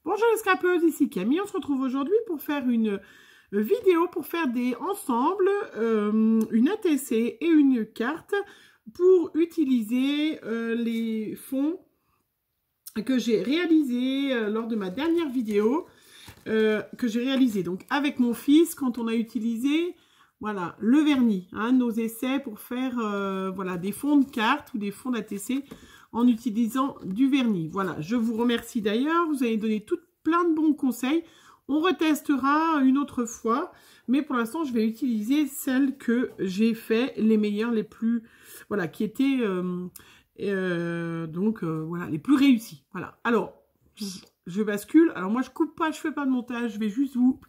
Bonjour les scrapeuses, ici Camille. On se retrouve aujourd'hui pour faire une vidéo pour faire ensemble une ATC et une carte pour utiliser les fonds que j'ai réalisés lors de ma dernière vidéo que j'ai réalisé donc avec mon fils quand on a utilisé voilà le vernis, nos essais pour faire voilà des fonds de cartes ou des fonds d'ATC en utilisant du vernis. Voilà, je vous remercie d'ailleurs, vous avez donné plein de bons conseils. On retestera une autre fois, mais pour l'instant, je vais utiliser celles que j'ai fait, les meilleures, les plus, voilà, qui étaient, voilà, les plus réussies. Voilà. Alors, je bascule. Alors, moi, je coupe pas, je fais pas de montage. Je vais juste vous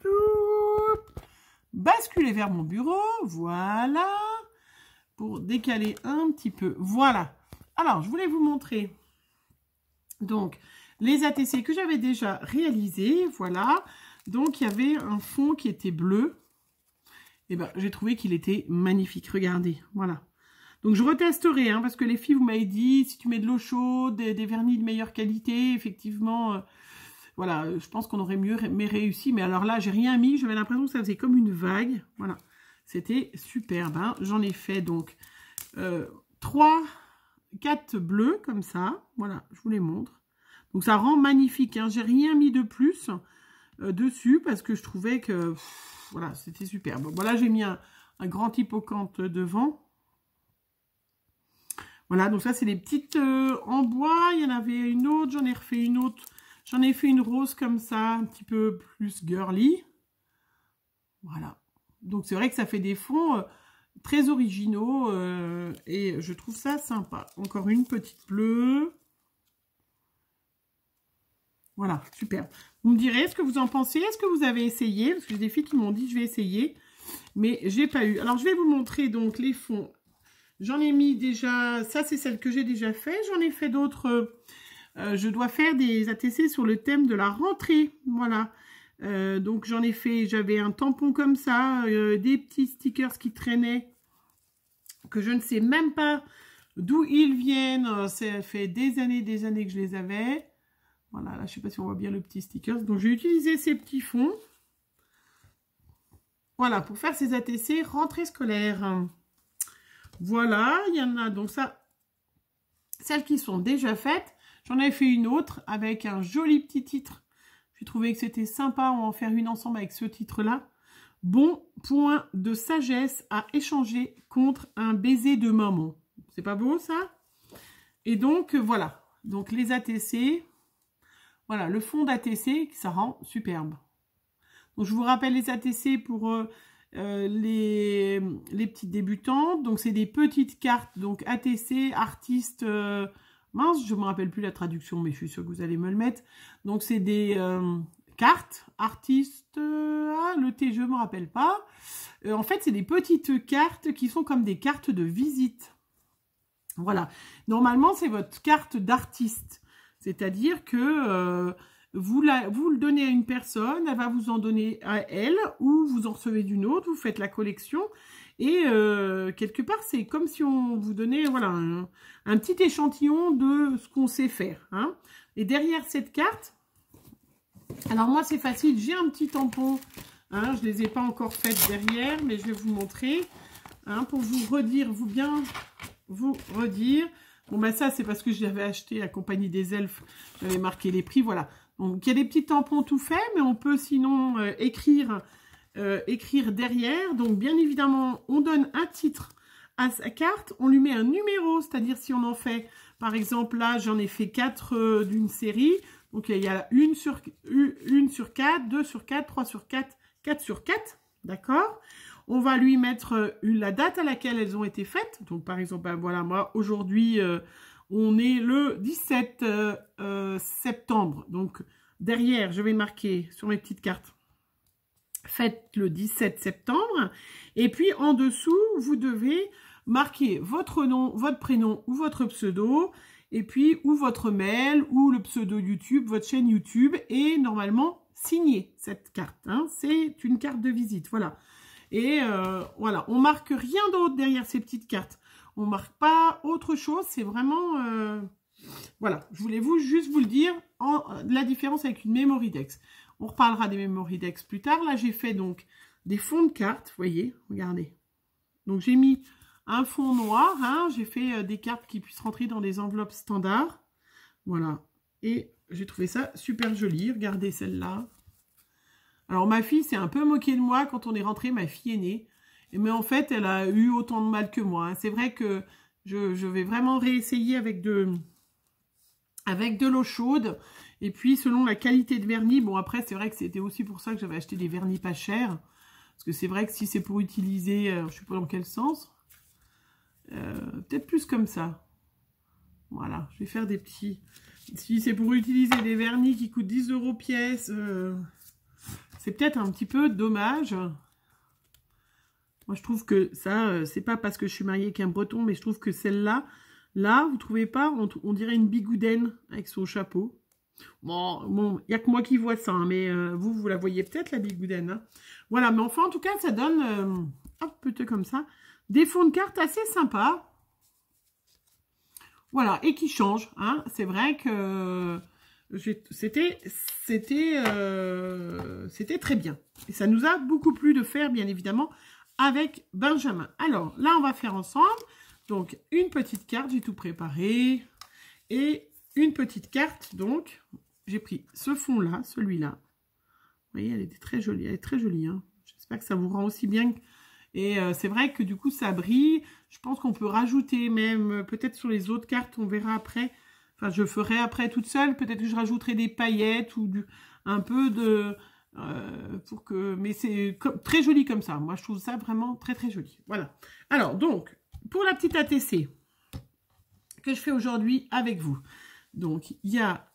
basculer vers mon bureau. Voilà. Pour décaler un petit peu. Voilà. Alors, je voulais vous montrer, donc, les ATC que j'avais déjà réalisés, voilà. Donc, il y avait un fond qui était bleu. Et ben, j'ai trouvé qu'il était magnifique. Regardez, voilà. Donc, je retesterai, parce que les filles, vous m'avez dit, si tu mets de l'eau chaude, des vernis de meilleure qualité, effectivement, voilà, je pense qu'on aurait mieux réussi. Mais alors là, j'ai rien mis. J'avais l'impression que ça faisait comme une vague. Voilà. C'était superbe. J'en ai fait donc 4 bleus comme ça. Voilà, je vous les montre. Donc ça rend magnifique. J'ai rien mis de plus dessus parce que je trouvais que voilà, c'était superbe. Voilà, j'ai mis un grand hippocampe devant. Voilà, donc ça c'est les petites en bois. Il y en avait une autre, j'en ai refait une autre. J'en ai fait une rose comme ça, un petit peu plus girly. Voilà. Donc c'est vrai que ça fait des fonds très originaux et je trouve ça sympa. Encore une petite bleue. Voilà, super. Vous me direz ce que vous en pensez. Est-ce que vous avez essayé? Parce que j'ai des filles qui m'ont dit je vais essayer, mais j'ai pas eu. Alors je vais vous montrer donc les fonds. J'en ai mis déjà, ça c'est celle que j'ai déjà fait. J'en ai fait d'autres. Je dois faire des ATC sur le thème de la rentrée. Voilà. Donc j'en ai fait, j'avais un tampon comme ça, des petits stickers qui traînaient, que je ne sais même pas d'où ils viennent. Ça fait des années que je les avais. Voilà, là, je ne sais pas si on voit bien le petit sticker. Donc, j'ai utilisé ces petits fonds. Voilà, pour faire ces ATC rentrée scolaire. Voilà, il y en a donc ça, celles qui sont déjà faites. J'en ai fait une autre avec un joli petit titre. J'ai trouvé que c'était sympa. On va en faire une ensemble avec ce titre-là. Bon point de sagesse à échanger contre un baiser de maman. C'est pas beau, ça? Et donc, voilà. Donc, les ATC... Voilà, le fond d'ATC, ça rend superbe. Donc, je vous rappelle les ATC pour les petites débutantes. Donc, c'est des petites cartes. Donc, ATC, artiste... mince, je ne me rappelle plus la traduction, mais je suis sûre que vous allez me le mettre. Donc, c'est des cartes, artistes... le T, je ne me rappelle pas. En fait, c'est des petites cartes qui sont comme des cartes de visite. Voilà. Normalement, c'est votre carte d'artiste. C'est-à-dire que vous le donnez à une personne, elle va vous en donner à elle, ou vous en recevez d'une autre, vous faites la collection. Et quelque part, c'est comme si on vous donnait voilà, un petit échantillon de ce qu'on sait faire. Et derrière cette carte, alors moi c'est facile, j'ai un petit tampon, je ne les ai pas encore faites derrière, mais je vais vous montrer, pour vous redire, vous redire. Bon, ben ça, c'est parce que je l'avais acheté à Compagnie des Elfes. J'avais marqué les prix, voilà. Donc, il y a des petits tampons tout faits, mais on peut sinon écrire derrière. Donc, bien évidemment, on donne un titre à sa carte. On lui met un numéro, c'est-à-dire si on en fait, par exemple, là, j'en ai fait 4 d'une série. Donc, il y a 1 sur 4, 2 sur 4, 3 sur 4, 4 sur 4. D'accord ? On va lui mettre la date à laquelle elles ont été faites. Donc, par exemple, ben voilà, moi, aujourd'hui, on est le 17 septembre. Donc, derrière, je vais marquer sur mes petites cartes, faites le 17 septembre. Et puis, en dessous, vous devez marquer votre nom, votre prénom ou votre pseudo. Et puis, ou votre mail, ou le pseudo YouTube, votre chaîne YouTube. Et normalement, signer cette carte. C'est une carte de visite, voilà. Et voilà, on marque rien d'autre derrière ces petites cartes. On marque pas autre chose, c'est vraiment Voilà, je voulais juste vous le dire, la différence avec une Memory-Dex. On reparlera des Memory-Dex plus tard. Là, j'ai fait donc des fonds de cartes, vous voyez, regardez. Donc, j'ai mis un fond noir, hein, j'ai fait des cartes qui puissent rentrer dans des enveloppes standards. Voilà, et j'ai trouvé ça super joli. Regardez celle-là. Alors, ma fille s'est un peu moquée de moi quand on est rentré, ma fille aînée. Mais en fait, elle a eu autant de mal que moi. Hein. C'est vrai que je vais vraiment réessayer avec de l'eau chaude. Et puis, selon la qualité de vernis, bon, après, c'est vrai que c'était aussi pour ça que j'avais acheté des vernis pas chers. Parce que c'est vrai que si c'est pour utiliser, je ne sais pas dans quel sens, peut-être plus comme ça. Voilà, je vais faire des petits... Si c'est pour utiliser des vernis qui coûtent 10 € pièce, c'est peut-être un petit peu dommage. Moi, je trouve que ça, c'est pas parce que je suis mariée avec un breton, mais je trouve que celle-là, là, vous trouvez pas, on dirait une bigoudaine avec son chapeau. Bon, il n'y a que moi qui vois ça, hein, mais vous la voyez peut-être, la bigoudaine. Hein. Voilà, mais enfin, en tout cas, ça donne, hop, peut-être comme ça, des fonds de cartes assez sympas. Voilà, et qui changent. Hein. C'est vrai que c'était très bien. Et ça nous a beaucoup plu de faire, bien évidemment, avec Benjamin. Alors, là, on va faire ensemble. Donc, une petite carte, j'ai tout préparé. Et une petite carte, donc, j'ai pris ce fond-là, celui-là. Vous voyez, elle était très jolie. Elle est très jolie. Hein. J'espère que ça vous rend aussi bien. Et c'est vrai que du coup, ça brille. Je pense qu'on peut rajouter même, peut-être sur les autres cartes, on verra après. Enfin, je ferai après toute seule. Peut-être que je rajouterai des paillettes ou un peu de... pour que... Mais c'est très joli comme ça. Moi, je trouve ça vraiment très, très joli. Voilà. Alors, donc, pour la petite ATC que je fais aujourd'hui avec vous. Donc,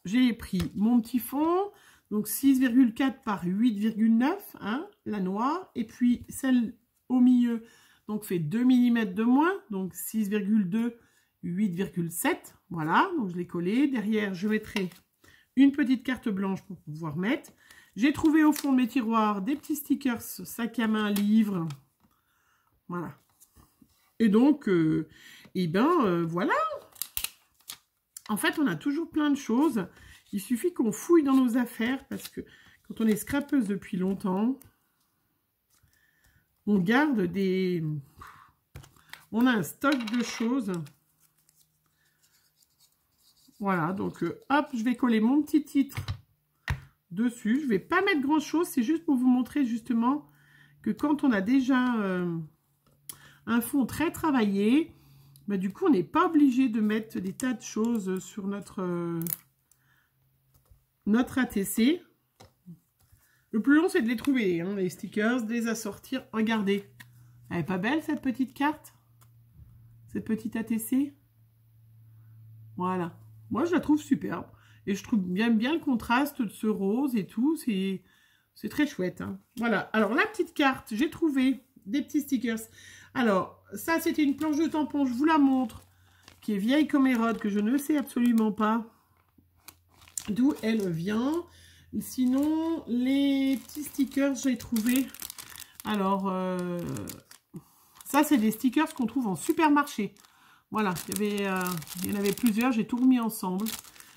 j'ai pris mon petit fond, donc 6,4 par 8,9, hein, la noire, et puis celle au milieu, donc fait 2 mm de moins, donc 6,2, 8,7, voilà, donc je l'ai collé. Derrière, je mettrai une petite carte blanche pour pouvoir mettre. J'ai trouvé au fond de mes tiroirs des petits stickers sac à main, livre, voilà. Et donc, voilà. En fait, on a toujours plein de choses. Il suffit qu'on fouille dans nos affaires parce que quand on est scrapeuse depuis longtemps, on garde des... On a un stock de choses. Voilà, donc hop, je vais coller mon petit titre dessus. Je ne vais pas mettre grand chose, c'est juste pour vous montrer justement que quand on a déjà un fond très travaillé, bah, du coup, on n'est pas obligé de mettre des tas de choses sur notre ATC. Le plus long, c'est de les trouver, hein, les stickers, de les assortir. Regardez, elle n'est pas belle, cette petite carte? Cette petite ATC? Voilà. Moi, je la trouve superbe. Et je trouve bien le contraste de ce rose et tout. C'est très chouette. Hein. Voilà. Alors, la petite carte, j'ai trouvé des petits stickers. Alors, ça, c'était une planche de tampon, je vous la montre, qui est vieille comme Hérode, que je ne sais absolument pas d'où elle vient. Sinon, les petits stickers, j'ai trouvé. Alors, ça, c'est des stickers qu'on trouve en supermarché. Voilà, il y en avait plusieurs, j'ai tout remis ensemble,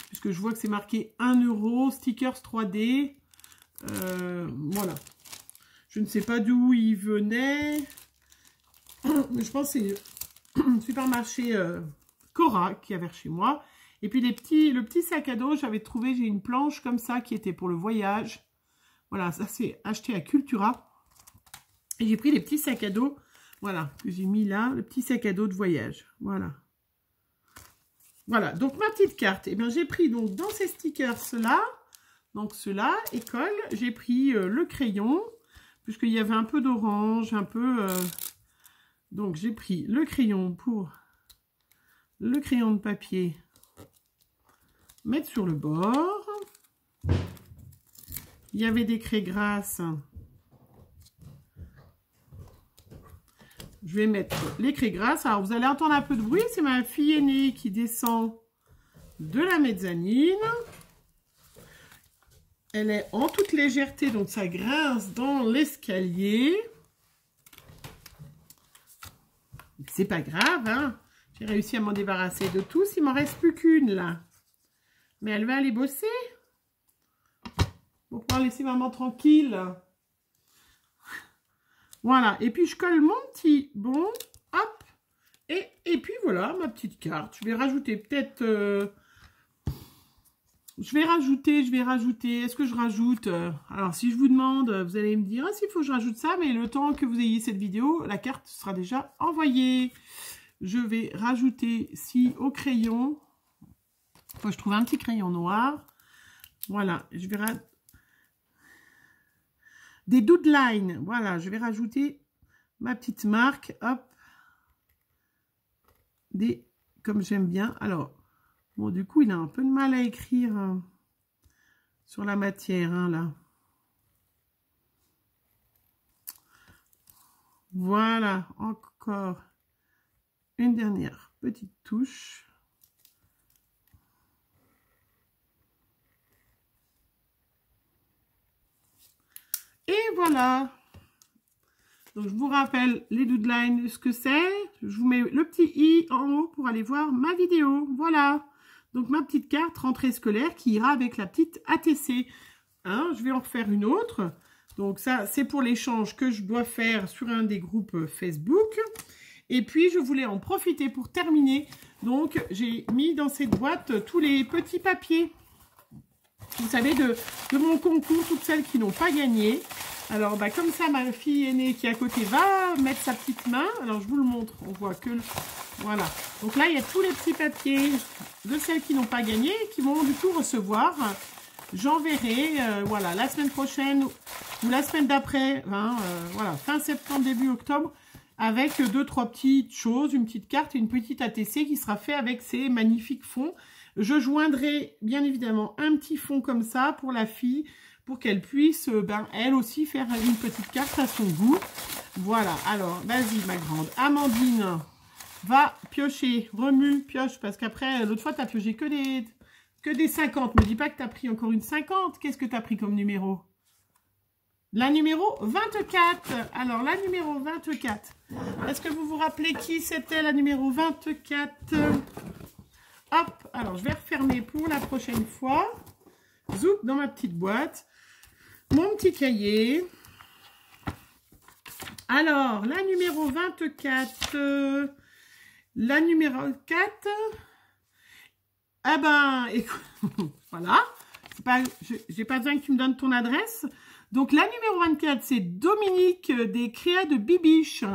puisque je vois que c'est marqué 1 €, stickers 3D. Voilà. Je ne sais pas d'où ils venaient. Je pense que c'est le supermarché Cora qui avait chez moi. Et puis le petit sac à dos, j'avais trouvé, j'ai une planche comme ça qui était pour le voyage. Voilà, ça c'est acheté à Cultura. Et j'ai pris les petits sacs à dos, voilà, que j'ai mis là, le petit sac à dos de voyage. Voilà. Voilà, donc ma petite carte, eh bien j'ai pris donc dans ces stickers-là, donc ceux-là, école, j'ai pris le crayon, puisqu'il y avait un peu d'orange, un peu... donc j'ai pris le crayon pour le crayon de papier, mettre sur le bord. Il y avait des craies grasses. Je vais mettre les craies grasses. Alors, vous allez entendre un peu de bruit. C'est ma fille aînée qui descend de la mezzanine. Elle est en toute légèreté, donc ça grince dans l'escalier. C'est pas grave, hein. J'ai réussi à m'en débarrasser de tous. Il m'en reste plus qu'une, là. Mais elle va aller bosser. Pour pouvoir laisser maman tranquille. Voilà. Et puis, je colle mon petit bon. Hop. Et puis, voilà, ma petite carte. Je vais rajouter peut-être... Je vais rajouter. Est-ce que je rajoute alors, si je vous demande, vous allez me dire, s'il faut que je rajoute ça, mais le temps que vous ayez cette vidéo, la carte sera déjà envoyée. Je vais rajouter, au crayon, faut que je trouve un petit crayon noir. Voilà, je vais des doodlines. Voilà, je vais rajouter ma petite marque. Hop. Comme j'aime bien. Alors, bon, du coup, il a un peu de mal à écrire sur la matière, hein, là. Voilà, encore une dernière petite touche. Et voilà. Donc, je vous rappelle les doodlines, ce que c'est. Je vous mets le petit i en haut pour aller voir ma vidéo. Voilà. Donc, ma petite carte rentrée scolaire qui ira avec la petite ATC. Hein, je vais en refaire une autre. Donc, ça, c'est pour l'échange que je dois faire sur un des groupes Facebook. Et puis, je voulais en profiter pour terminer. Donc, j'ai mis dans cette boîte tous les petits papiers. Vous savez, de mon concours, toutes celles qui n'ont pas gagné. Alors, bah, comme ça, ma fille aînée qui est à côté va mettre sa petite main. Alors, je vous le montre. On voit que... Voilà. Donc là, il y a tous les petits papiers de celles qui n'ont pas gagné qui vont du coup recevoir. J'enverrai, voilà, la semaine prochaine ou la semaine d'après, hein, voilà, fin septembre, début octobre, avec 2-3 petites choses, une petite carte et une petite ATC qui sera fait avec ces magnifiques fonds. Je joindrai bien évidemment un petit fond comme ça pour la fille, pour qu'elle puisse, elle aussi, faire une petite carte à son goût. Voilà, alors, vas-y ma grande. Amandine, va piocher, remue, pioche, parce qu'après, l'autre fois, tu as pioché que des 50. Me dis pas que tu as pris encore une 50. Qu'est-ce que tu as pris comme numéro? La numéro 24. Alors, la numéro 24. Est-ce que vous vous rappelez qui c'était la numéro 24? Hop, alors je vais refermer pour la prochaine fois. Zoup, dans ma petite boîte. Mon petit cahier. Alors, la numéro 24. La numéro 4. Ah ben, écoute, voilà. J'ai pas besoin que tu me donnes ton adresse. Donc, la numéro 24, c'est Dominique des Créas de Bibiche.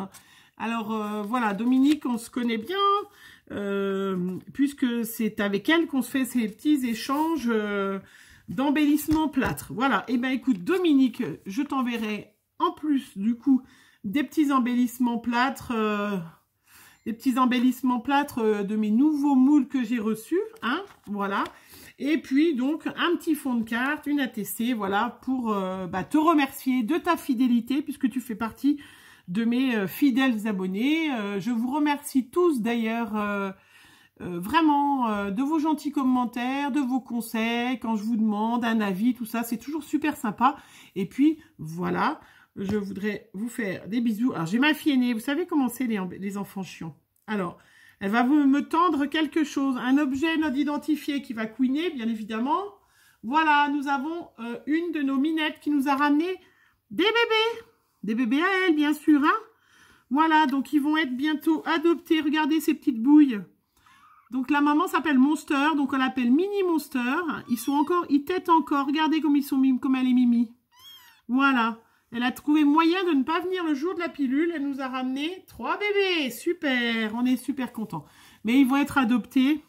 Alors, voilà, Dominique, on se connaît bien. Puisque c'est avec elle qu'on se fait ces petits échanges d'embellissement plâtre. Voilà, et ben écoute Dominique, je t'enverrai en plus du coup des petits embellissements plâtre, de mes nouveaux moules que j'ai reçus, hein, voilà. Et puis donc un petit fond de carte, une ATC, voilà, pour te remercier de ta fidélité puisque tu fais partie de mes fidèles abonnés. Je vous remercie tous d'ailleurs vraiment de vos gentils commentaires, de vos conseils, quand je vous demande un avis, tout ça, c'est toujours super sympa. Et puis voilà, je voudrais vous faire des bisous. Alors j'ai ma fille aînée, vous savez comment c'est les enfants chiants. Alors, elle va me tendre quelque chose, un objet non identifié qui va couiner, bien évidemment. Voilà, nous avons une de nos minettes qui nous a ramené des bébés. Des bébés à elle, bien sûr, hein. Voilà, donc ils vont être bientôt adoptés. Regardez ces petites bouilles. Donc la maman s'appelle Monster, donc on l'appelle Mini Monster. Ils têtent encore. Regardez comme comme elle est mimi. Voilà. Elle a trouvé moyen de ne pas venir le jour de la pilule. Elle nous a ramené 3 bébés. Super, on est super contents. Mais ils vont être adoptés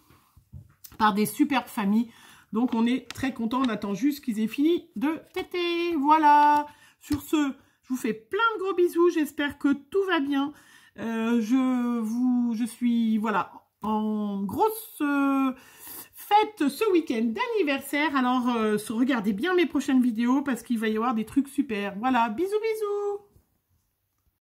par des superbes familles. Donc on est très contents. On attend juste qu'ils aient fini de téter. Voilà. Sur ce, je vous fais plein de gros bisous. J'espère que tout va bien. Je suis, voilà, en grosse fête ce week-end d'anniversaire. Alors, regardez bien mes prochaines vidéos parce qu'il va y avoir des trucs super. Voilà, bisous, bisous.